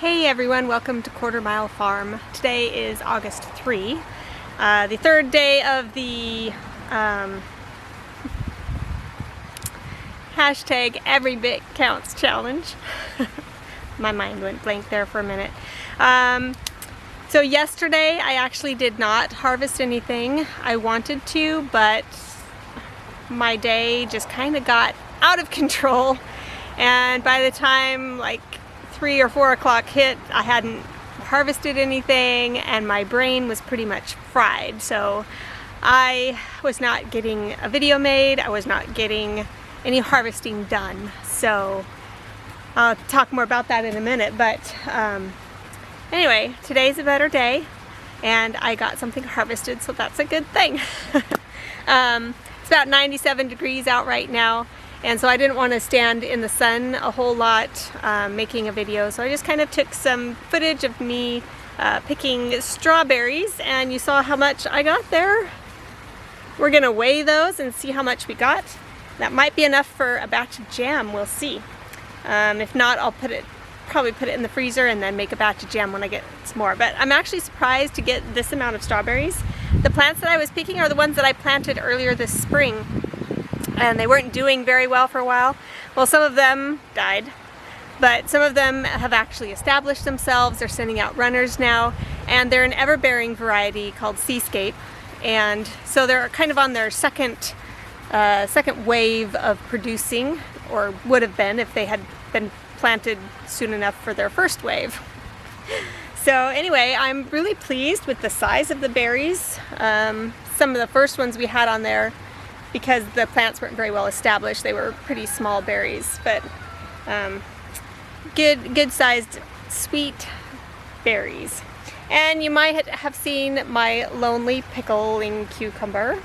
Hey everyone, welcome to Quarter Mile Farm. Today is August 3, the third day of the hashtag Every Bit Counts challenge. My mind went blank there for a minute. So yesterday I actually did not harvest anything. I wanted to, but my day just kind of got out of control, and by the time like 3 or 4 o'clock hit, I hadn't harvested anything and my brain was pretty much fried. So I was not getting a video made, I was not getting any harvesting done. So I'll talk more about that in a minute, but anyway, today's a better day and I got something harvested, so that's a good thing. It's about 97 degrees out right now, and so I didn't want to stand in the sun a whole lot making a video, so I just kind of took some footage of me picking strawberries, and you saw how much I got there. We're gonna weigh those and see how much we got. That might be enough for a batch of jam, we'll see. If not, I'll probably put it in the freezer and then make a batch of jam when I get some more. But I'm actually surprised to get this amount of strawberries. The plants that I was picking are the ones that I planted earlier this spring, and they weren't doing very well for a while. Well, some of them died, but some of them have actually established themselves. They're sending out runners now, and they're an ever-bearing variety called Seascape, and so they're kind of on their second wave of producing, or would have been if they had been planted soon enough for their first wave. So anyway, I'm really pleased with the size of the berries. Some of the first ones we had on there, because the plants weren't very well established, they were pretty small berries, but good sized sweet berries. And you might have seen my lonely pickling cucumber,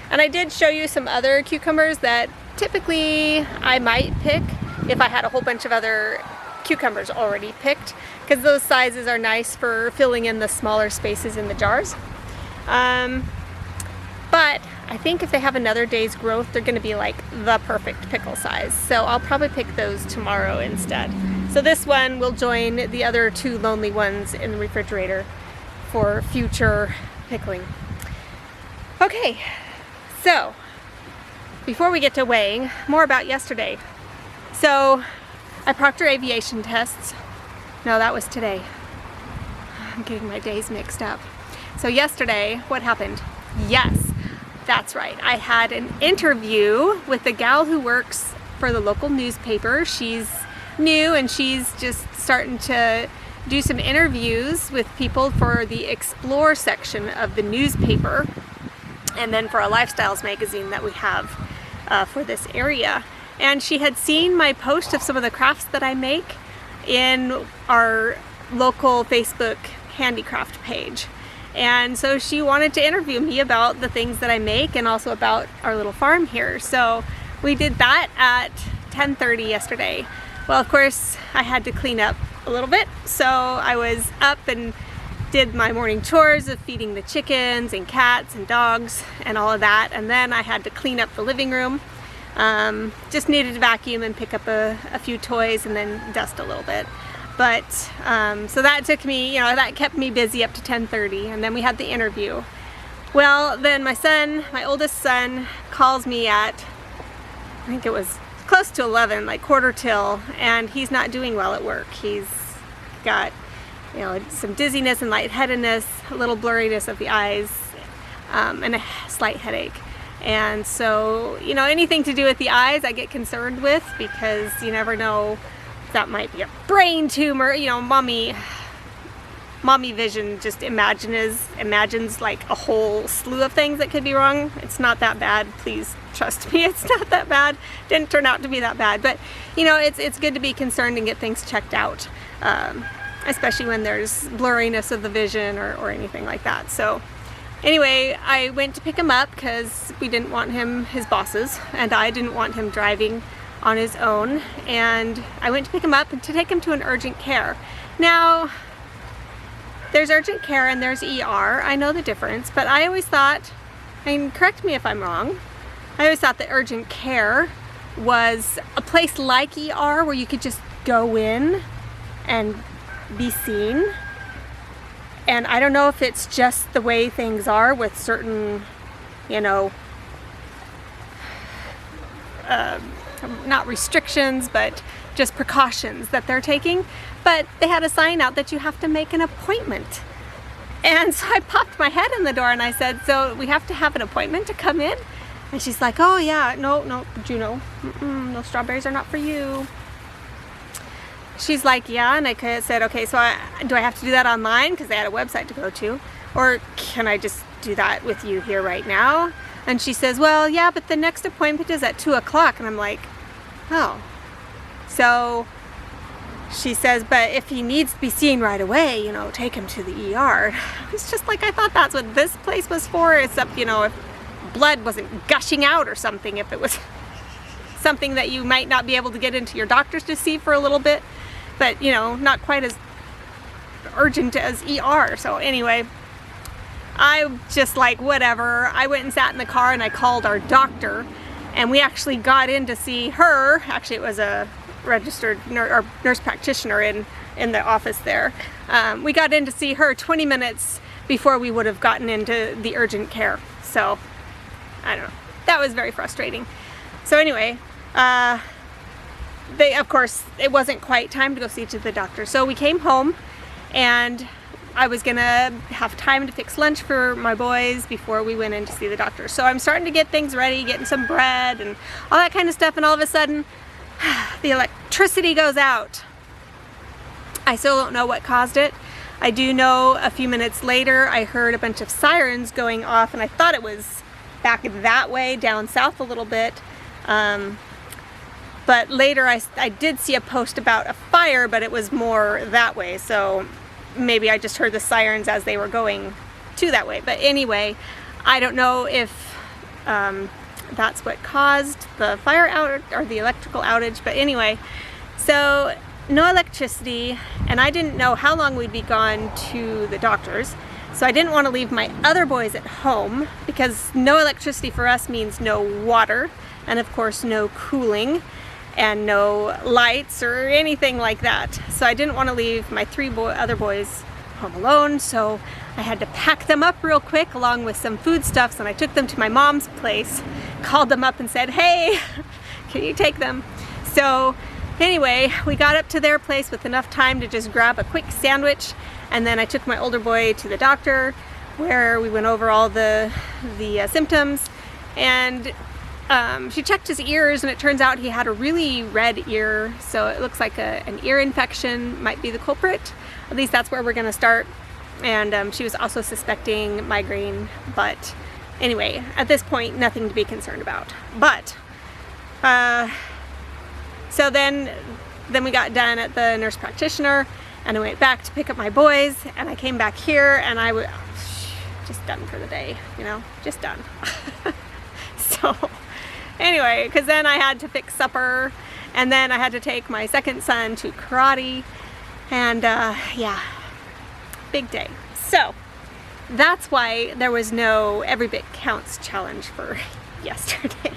and I did show you some other cucumbers that typically I might pick if I had a whole bunch of other cucumbers already picked, because those sizes are nice for filling in the smaller spaces in the jars. But I think if they have another day's growth, they're going to be like the perfect pickle size. So I'll probably pick those tomorrow instead. So this one will join the other two lonely ones in the refrigerator for future pickling. Okay, so before we get to weighing, more about yesterday. So I proctor aviation tests. No, that was today. I'm getting my days mixed up. So yesterday, what happened? Yes, that's right. I had an interview with the gal who works for the local newspaper. She's new and she's just starting to do some interviews with people for the Explore section of the newspaper, and then for a lifestyles magazine that we have for this area. And she had seen my post of some of the crafts that I make in our local Facebook handicraft page. And so she wanted to interview me about the things that I make and also about our little farm here. So we did that at 10:30 yesterday. Well, of course, I had to clean up a little bit. So I was up and did my morning chores of feeding the chickens and cats and dogs and all of that. And then I had to clean up the living room. Just needed to vacuum and pick up a few toys and then dust a little bit. But so that took me, that kept me busy up to 10:30, and then we had the interview. Well, then my oldest son, calls me at, I think it was close to 11, like quarter till, and he's not doing well at work. He's got, you know, some dizziness and lightheadedness, a little blurriness of the eyes, and a slight headache. And so, you know, anything to do with the eyes I get concerned with, because you never know if that might be a brain tumor. You know, mommy vision just imagines like a whole slew of things that could be wrong. It's not that bad, please trust me, it's not that bad. Didn't turn out to be that bad, but you know, it's good to be concerned and get things checked out, especially when there's blurriness of the vision or anything like that. So anyway, I went to pick him up because we didn't want him, his bosses, and I didn't want him driving on his own, and I went to pick him up and to take him to an urgent care. Now, there's urgent care and there's ER. I know the difference, but I always thought, and correct me if I'm wrong, I always thought that urgent care was a place like ER where you could just go in and be seen. And I don't know if it's just the way things are with certain, you know, not restrictions, but just precautions that they're taking. But they had a sign out that you have to make an appointment. And so I popped my head in the door and I said, so we have to have an appointment to come in? And she's like, oh yeah, no, Juno, those strawberries are not for you. She's like, yeah, and I said, okay, so do I have to do that online? Because they had a website to go to. Or can I just do that with you here right now? And she says, well, yeah, but the next appointment is at 2 o'clock. And I'm like, oh. So she says, but if he needs to be seen right away, you know, take him to the ER. It's just like, I thought that's what this place was for, except, you know, if blood wasn't gushing out or something, if it was something that you might not be able to get into your doctors to see for a little bit, but, you know, not quite as urgent as ER. So anyway, I just like, whatever. I went and sat in the car and I called our doctor, and we actually got in to see her. Actually, it was a registered nurse practitioner in the office there. We got in to see her 20 minutes before we would have gotten into the urgent care. So I don't know, that was very frustrating. So anyway, of course, it wasn't quite time to go see to the doctor. So we came home, and I was gonna have time to fix lunch for my boys before we went in to see the doctor. So I'm starting to get things ready, getting some bread and all that kind of stuff, and all of a sudden, the electricity goes out. I still don't know what caused it. I do know a few minutes later I heard a bunch of sirens going off, and I thought it was back that way, down south a little bit. But later I did see a post about a fire, but it was more that way. So maybe I just heard the sirens as they were going to that way. But anyway, I don't know if that's what caused the fire outage or the electrical outage. But anyway, so no electricity, and I didn't know how long we'd be gone to the doctor's. So I didn't want to leave my other boys at home, because no electricity for us means no water, and of course no cooling, and no lights or anything like that. So I didn't want to leave my other boys home alone, so I had to pack them up real quick along with some foodstuffs, and I took them to my mom's place, called them up and said, hey, can you take them? So anyway, we got up to their place with enough time to just grab a quick sandwich, and then I took my older boy to the doctor, where we went over all the symptoms, and she checked his ears, and it turns out he had a really red ear, so it looks like an ear infection might be the culprit. At least that's where we're going to start. And she was also suspecting migraine, but anyway, at this point, nothing to be concerned about. But so then we got done at the nurse practitioner, and I went back to pick up my boys, and I came back here, and I was just done for the day, you know, just done. So anyway, because then I had to fix supper, and then I had to take my second son to karate, and yeah, big day. So that's why there was no Every Bit Counts challenge for yesterday.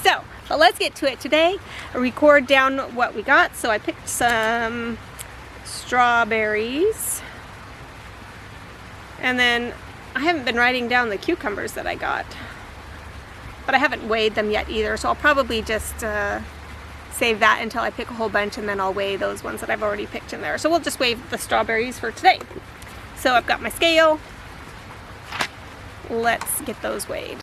So, but let's get to it today. I record down what we got. So I picked some strawberries, and then I haven't been writing down the cucumbers that I got. but I haven't weighed them yet either, so I'll probably just save that until I pick a whole bunch, and then I'll weigh those ones that I've already picked in there. So we'll just weigh the strawberries for today. So I've got my scale. Let's get those weighed.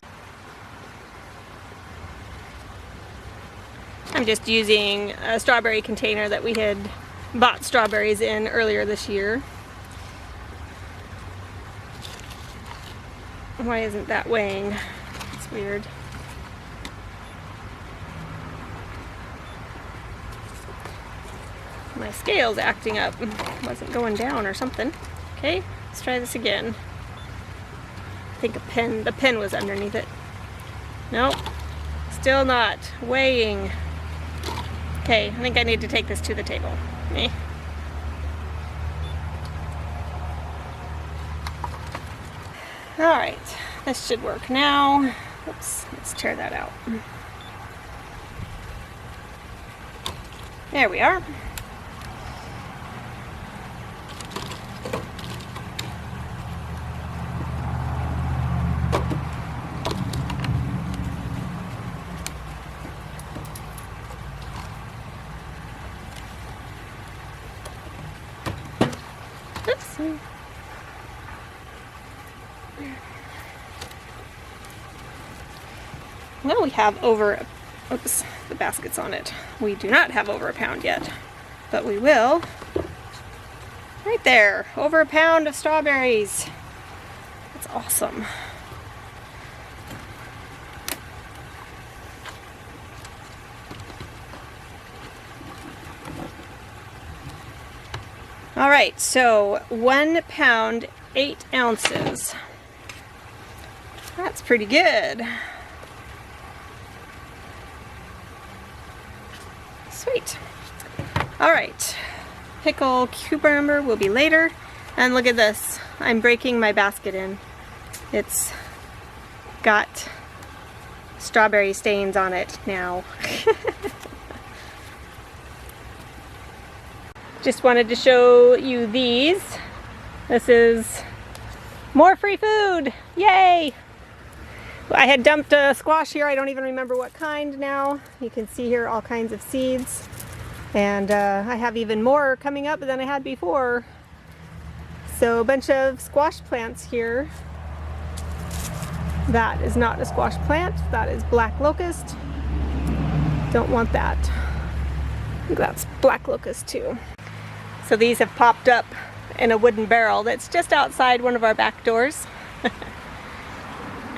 I'm just using a strawberry container that we had bought strawberries in earlier this year. Why isn't that weighing? It's weird. My scale's acting up. Wasn't going down or something. Okay, let's try this again. I think the pen was underneath it. Nope, still not weighing. Okay, I think I need to take this to the table. Eh. Alright, this should work now. Oops, let's tear that out. There we are. Oops. Well, we have over, oops, the basket's on it. We do not have over a pound yet, but we will. Right there, over a pound of strawberries. That's awesome. All right, so 1 pound, 8 ounces. That's pretty good. Sweet. All right, pickle cucumber will be later. And look at this, I'm breaking my basket in. It's got strawberry stains on it now. Just wanted to show you these. This is more free food, yay! I had dumped a squash here, I don't even remember what kind now. You can see here all kinds of seeds. And I have even more coming up than I had before. So a bunch of squash plants here. That is not a squash plant, that is black locust. Don't want that. I think that's black locust too. So these have popped up in a wooden barrel that's just outside one of our back doors.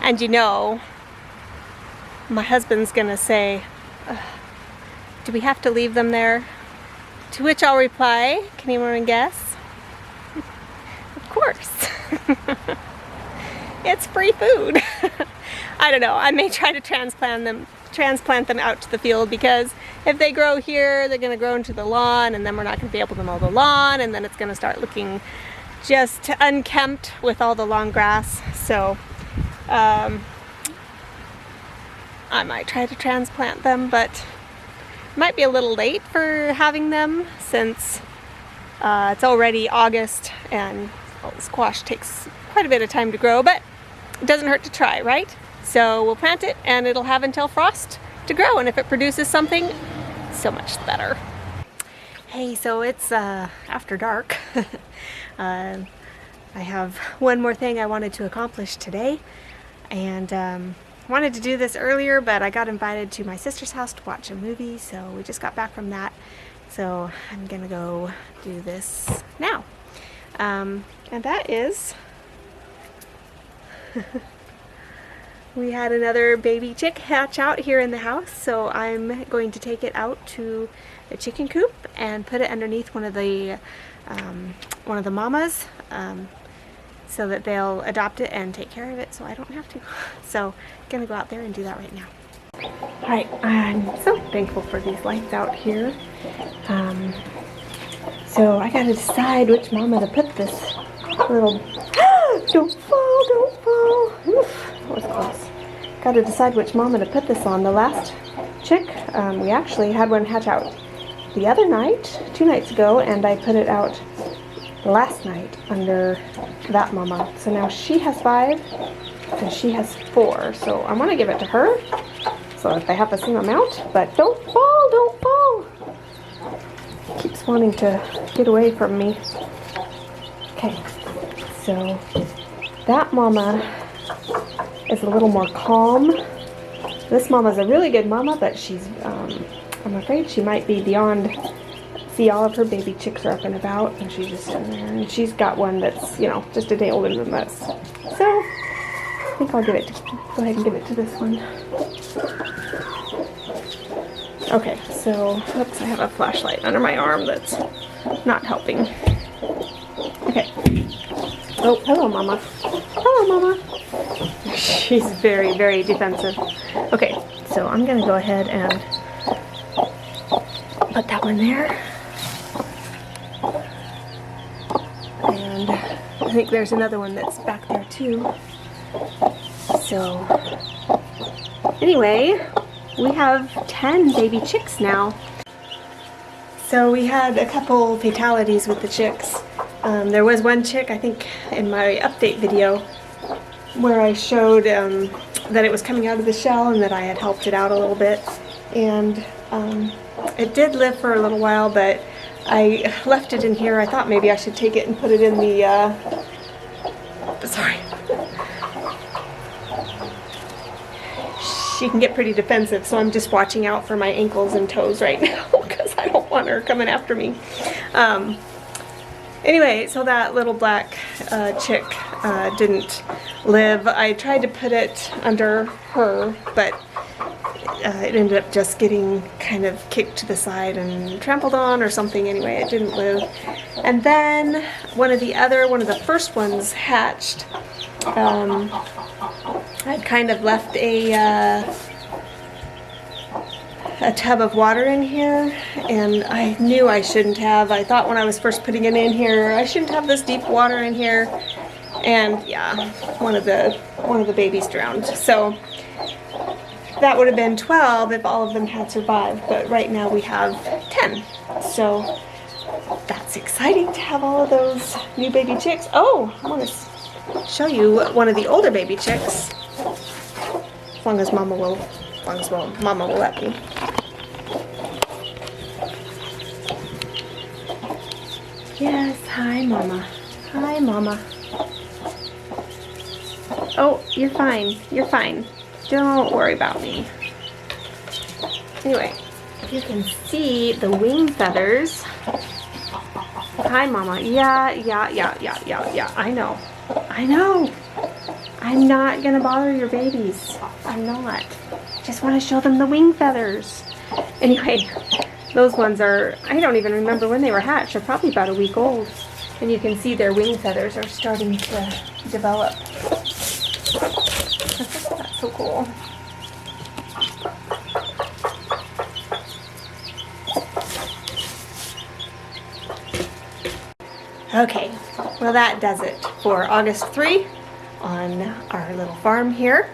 And you know, my husband's gonna say, do we have to leave them there? To which I'll reply, can anyone guess? Of course. It's free food. I don't know, I may try to transplant them out to the field, because if they grow here, they're going to grow into the lawn, and then we're not going to be able to mow the lawn, and then it's going to start looking just unkempt with all the long grass. So I might try to transplant them, but it might be a little late for having them, since it's already August and squash takes quite a bit of time to grow, but it doesn't hurt to try, right? So we'll plant it, and it'll have until frost to grow, and if it produces something, so much better. Hey, so it's after dark. I have one more thing I wanted to accomplish today, and wanted to do this earlier, but I got invited to my sister's house to watch a movie, so we just got back from that. So I'm gonna go do this now. And that is we had another baby chick hatch out here in the house, so I'm going to take it out to the chicken coop and put it underneath one of the mamas, so that they'll adopt it and take care of it, so I don't have to. So I'm gonna go out there and do that right now. All right, I'm so thankful for these lights out here. So I gotta decide which mama to put this little don't fall, don't fall. Oof, that was close. Gotta decide which mama to put this on. The last chick, we actually had one hatch out the other night, 2 nights ago, and I put it out last night under that mama. So now she has 5, and she has 4, so I want to give it to her so that they have the same amount, but don't fall, don't fall. Keeps wanting to get away from me. Okay, so that mama is a little more calm. This mama's a really good mama, but she's, I'm afraid she might be beyond. See, all of her baby chicks are up and about, and she's just in there, and she's got one that's, you know, just a day older than this. So, I think I'll go ahead and give it to this one. Okay, so, oops, I have a flashlight under my arm that's not helping. Okay. Oh, hello, Mama. Hello, Mama. She's very, very defensive. Okay, so I'm gonna go ahead and put that one there. And I think there's another one that's back there too. So, anyway, we have 10 baby chicks now. So we had a couple fatalities with the chicks. There was one chick, I think, in my update video where I showed that it was coming out of the shell and that I had helped it out a little bit. And it did live for a little while, but I left it in here. I thought maybe I should take it and put it in the, sorry. She can get pretty defensive, so I'm just watching out for my ankles and toes right now because I don't want her coming after me. Anyway, so that little black chick didn't live. I tried to put it under her, but it ended up just getting kind of kicked to the side and trampled on or something. Anyway, it didn't live. And then one of the first ones hatched. I'd kind of left a tub of water in here, and I knew I shouldn't have. I thought when I was first putting it in here, I shouldn't have this deep water in here. And yeah, one of the babies drowned. So that would have been 12 if all of them had survived, but right now we have 10. So that's exciting to have all of those new baby chicks. Oh, I want to show you one of the older baby chicks. As long as Mama will let me. Yes, hi Mama. Hi Mama. Oh, you're fine. You're fine. Don't worry about me. Anyway, you can see the wing feathers. Hi, Mama. Yeah. I know. I'm not gonna bother your babies. I'm not. Just want to show them the wing feathers. Anyway, those ones are, I don't even remember when they were hatched. They're probably about a week old. And you can see their wing feathers are starting to develop. That's so cool. Okay, well that does it for August 3 on our little farm here.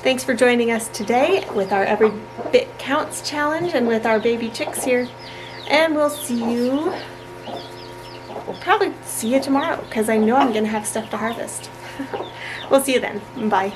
Thanks for joining us today with our Every Bit Counts challenge and with our baby chicks here. And we'll probably see you tomorrow because I know I'm going to have stuff to harvest. We'll see you then. Bye.